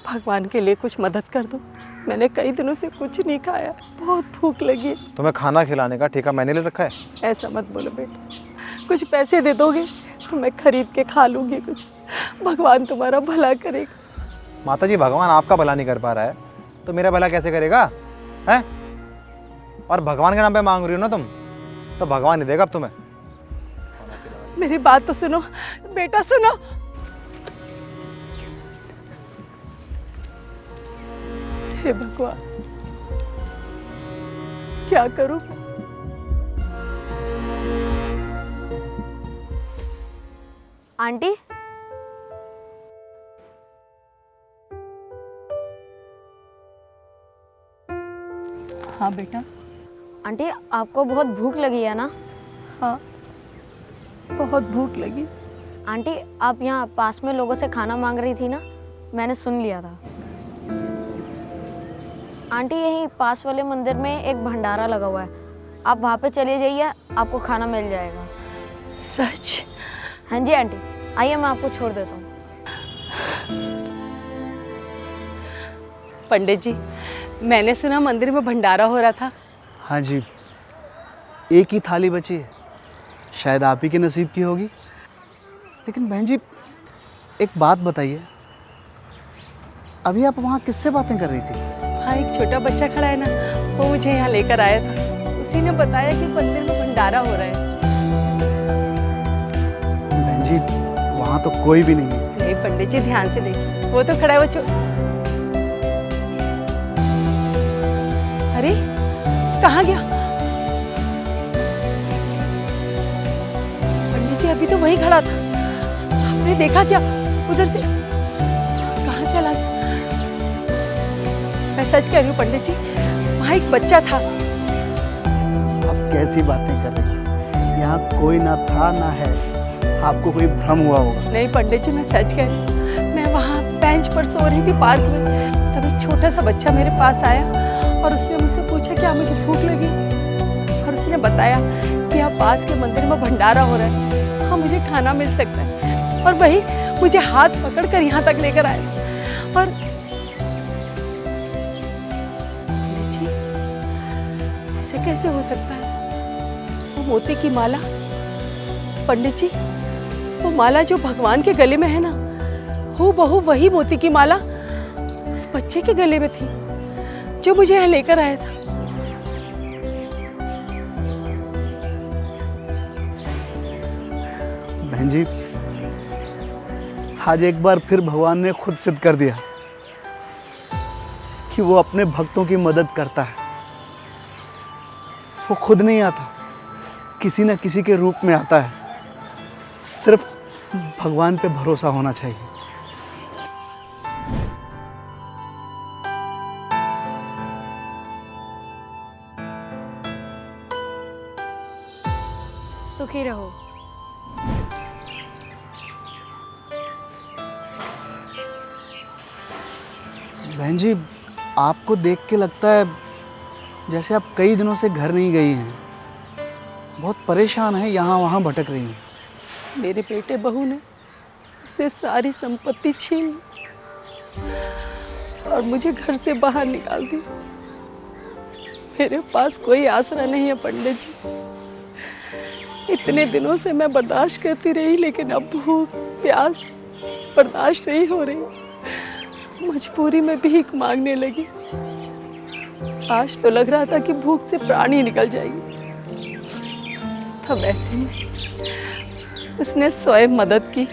भगवान के लिए कुछ मदद कर दो। मैंने कई दिनों से कुछ नहीं खाया, बहुत भूख लगी है। तुम्हें खाना खिलाने का ठेका मैंने ले रखा है? ऐसा मत बोलो बेटा, कुछ पैसे दे दोगे तो मैं खरीद के खा लूँगी कुछ। भगवान तुम्हारा भला करेगा। माता जी, भगवान आपका भला नहीं कर पा रहा है तो मेरा भला कैसे करेगा? हैं? और भगवान के नाम पे मांग रही हो ना तुम, तो भगवान नहीं देगा अब तुम्हें। मेरी बात तो सुनो बेटा, सुनो। हे भगवान, क्या करूं? आंटी, हाँ बेटा। आंटी आपको बहुत भूख लगी है ना? हाँ, बहुत भूख लगी। आंटी आप यहाँ पास में लोगों से खाना मांग रही थी ना, मैंने सुन लिया था। आंटी यहीं पास वाले मंदिर में एक भंडारा लगा हुआ है, आप वहाँ पे चले जाइए, आपको खाना मिल जाएगा। सच? हाँ जी आंटी, आइए मैं आपको छोड़ देता हूँ। पंडित जी, मैंने सुना मंदिर में भंडारा हो रहा था। हाँ जी, एक ही थाली बची है, शायद आप ही के नसीब की होगी। लेकिन बहन जी, एक बात बताइए, अभी आप वहाँ किससे बातें कर रही थी? हाँ, एक छोटा बच्चा खड़ा है ना, वो मुझे यहाँ लेकर आया था। उसी ने बताया कि मंदिर में भंडारा हो रहा है। बहन जी, वहाँ तो कोई भी नहीं है। नहीं पंडित जी, ध्यान से देखो, वो तो खड़ा है वो अरे कहाँ गया? पंडित जी अभी तो वहीं खड़ा था, आपने देखा क्या? उधर से कहाँ चला गया? मैं सच कह रही हूँ पंडित जी, वहाँ एक बच्चा था। आप कैसी बातें कर रही हैं? यहाँ कोई ना था ना है, आपको कोई भ्रम हुआ होगा। नहीं पंडित जी, मैं सच कह रही हूँ। मैं वहाँ बेंच पर सो रही थी पार्क में, तब एक छोटा सा बच्चा मेरे पास आया और उसने मुझसे पूछा क्या मुझे भूख लगी, और उसने बताया कि यहाँ पास के मंदिर में भंडारा हो रहा है, वहाँ मुझे खाना मिल सकता है। और वही मुझे हाथ पकड़कर यहाँ तक लेकर आए। और जी, ऐसे कैसे हो सकता है? वो मोती की माला, पंडित जी, वो माला जो भगवान के गले में है ना, हूबहू वही मोती की माला उस बच्चे के गले में थी जो मुझे यहाँ लेकर आया था। बहन जी, आज एक बार फिर भगवान ने खुद सिद्ध कर दिया कि वो अपने भक्तों की मदद करता है। वो खुद नहीं आता, किसी न किसी के रूप में आता है। सिर्फ भगवान पे भरोसा होना चाहिए। सुखी रहो। बहन जी, आपको देख के लगता है जैसे आप कई दिनों से घर नहीं गई हैं, बहुत परेशान हैं, यहाँ वहाँ भटक रही हैं। मेरे बेटे बहू ने उससे सारी संपत्ति छीन ली और मुझे घर से बाहर निकाल दी। मेरे पास कोई आसरा नहीं है पंडित जी। इतने दिनों से मैं बर्दाश्त करती रही, लेकिन अब भूख प्यास बर्दाश्त नहीं हो रही। मजबूरी में भीख मांगने लगी। आज तो लग रहा था कि भूख से प्राण ही निकल जाएगी। तब ऐसे में उसने स्वयं मदद की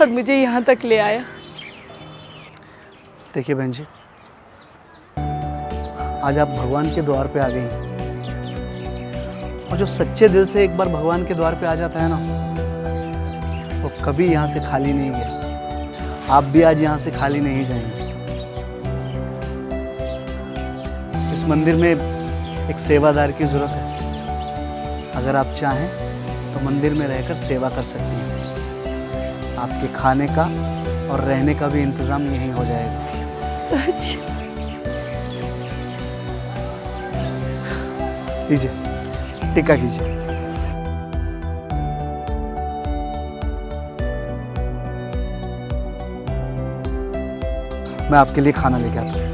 और मुझे यहाँ तक ले आया। देखिए बहन जी, आज आप भगवान के द्वार पे आ गई हैं, और जो सच्चे दिल से एक बार भगवान के द्वार पे आ जाता है ना, वो कभी यहाँ से खाली नहीं गया। आप भी आज यहाँ से खाली नहीं जाएंगे। इस मंदिर में एक सेवादार की ज़रूरत है। अगर आप चाहें तो मंदिर में रहकर सेवा कर सकती हैं। आपके खाने का और रहने का भी इंतज़ाम यहीं हो जाएगा। सच? लीजिए, टिक्का कीजिए। मैं आपके लिए खाना लेके आता हूँ।